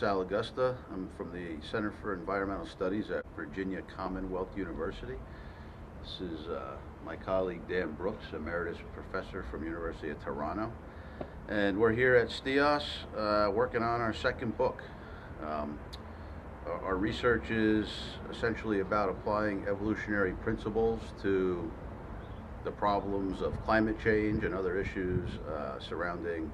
Sal Agosta. I'm from the Center for Environmental Studies at Virginia Commonwealth University. This is my colleague Dan Brooks, Emeritus Professor from University of Toronto. And we're here at STIAS working on our second book. Our research is essentially about applying evolutionary principles to the problems of climate change and other issues surrounding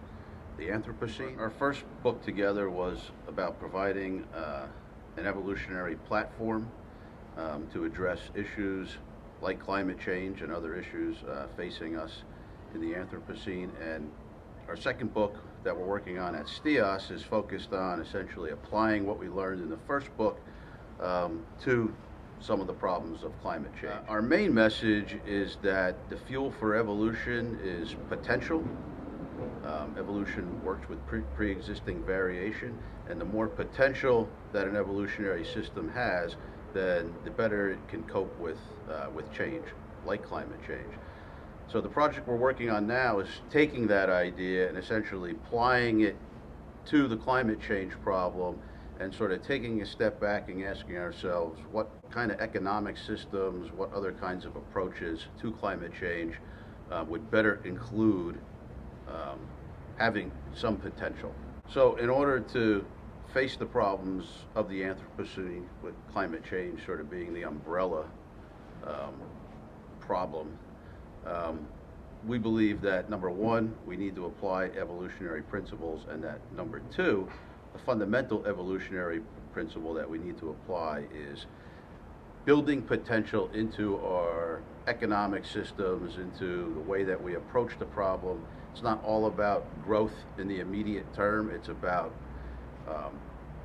the Anthropocene. Our first book together was about providing an evolutionary platform to address issues like climate change and other issues facing us in the Anthropocene. And our second book that we're working on at STIAS is focused on essentially applying what we learned in the first book to some of the problems of climate change. Our main message is that the fuel for evolution is potential. Evolution works with pre-existing variation, and the more potential that an evolutionary system has, then the better it can cope with change, like climate change. So the project we're working on now is taking that idea and essentially applying it to the climate change problem and sort of taking a step back and asking ourselves what kind of economic systems, what other kinds of approaches to climate change would better include having some potential. So in order to face the problems of the Anthropocene, with climate change sort of being the umbrella problem, we believe that number one, we need to apply evolutionary principles, and that number two, the fundamental evolutionary principle that we need to apply is building potential into our economic systems, into the way that we approach the problem. It's not all about growth in the immediate term. It's about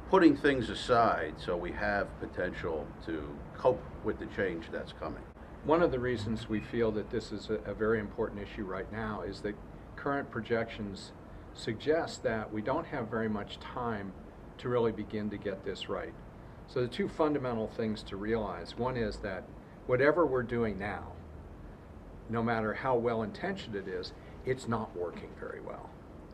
putting things aside so we have potential to cope with the change that's coming. One of the reasons we feel that this is a very important issue right now is that current projections suggest that we don't have very much time to really begin to get this right. So the two fundamental things to realize, one is that whatever we're doing now, no matter how well-intentioned it is, it's not working very well.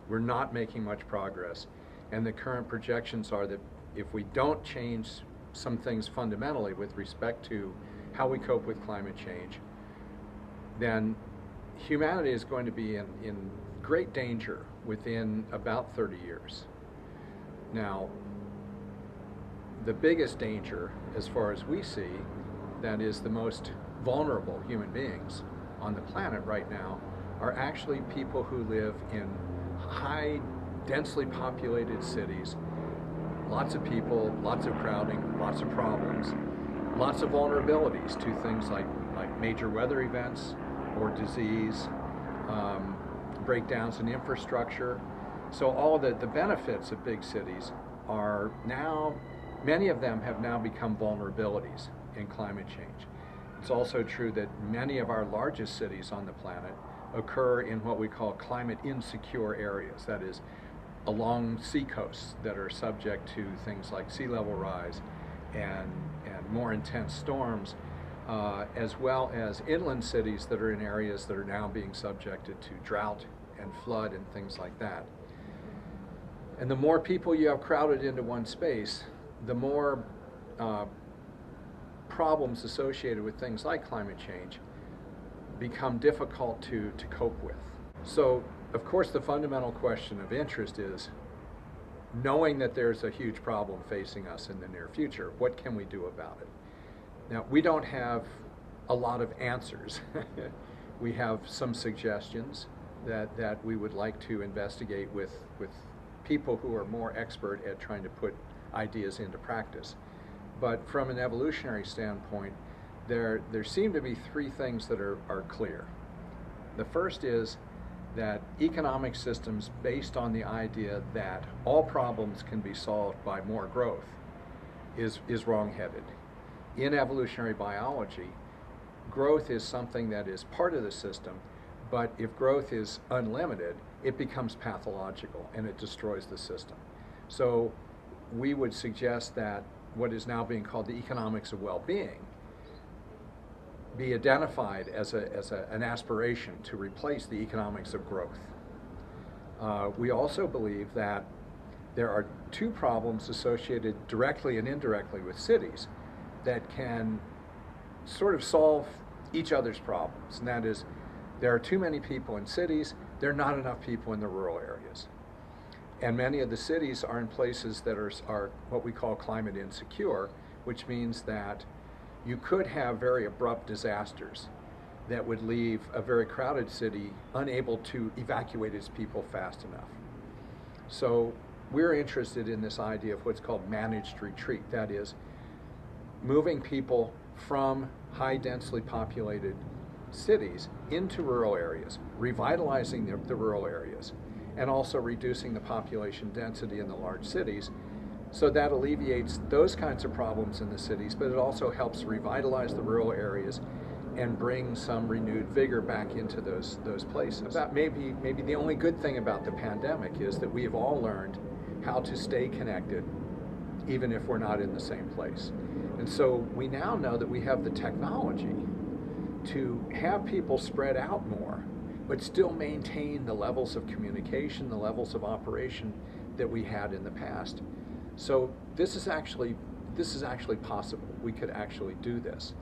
We're not making much progress, and the current projections are that if we don't change some things fundamentally with respect to how we cope with climate change, then humanity is going to be in great danger within about 30 years. Now, the biggest danger, as far as we see, that is the most vulnerable human beings on the planet right now, are actually people who live in high, densely populated cities, lots of people, lots of crowding, lots of problems, lots of vulnerabilities to things like major weather events or disease, breakdowns in infrastructure. So all the benefits of big cities are now, many of them have now become vulnerabilities in climate change. It's also true that many of our largest cities on the planet occur in what we call climate insecure areas, that is, along seacoasts that are subject to things like sea level rise and more intense storms, as well as inland cities that are in areas that are now being subjected to drought and flood and things like that. And the more people you have crowded into one space, the more problems associated with things like climate change become difficult to cope with. So, of course, the fundamental question of interest is, knowing that there's a huge problem facing us in the near future, what can we do about it? Now, we don't have a lot of answers. We have some suggestions that we would like to investigate with people who are more expert at trying to put ideas into practice. But from an evolutionary standpoint, there seem to be three things that are clear. The first is that economic systems based on the idea that all problems can be solved by more growth is wrong-headed. In evolutionary biology, growth is something that is part of the system, but if growth is unlimited, it becomes pathological and it destroys the system. So we would suggest that what is now being called the economics of well-being be identified as an aspiration to replace the economics of growth. We also believe that there are two problems associated directly and indirectly with cities that can sort of solve each other's problems. And that is, there are too many people in cities, there are not enough people in the rural areas. And many of the cities are in places that are what we call climate insecure, which means that you could have very abrupt disasters that would leave a very crowded city unable to evacuate its people fast enough. So we're interested in this idea of what's called managed retreat. That is, moving people from high densely populated cities into rural areas, revitalizing the rural areas, and also reducing the population density in the large cities. So that alleviates those kinds of problems in the cities, but it also helps revitalize the rural areas and bring some renewed vigor back into those places. Maybe the only good thing about the pandemic is that we have all learned how to stay connected even if we're not in the same place. And so we now know that we have the technology to have people spread out more, but still maintain the levels of communication, the levels of operation that we had in the past. So this is actually possible. We could actually do this.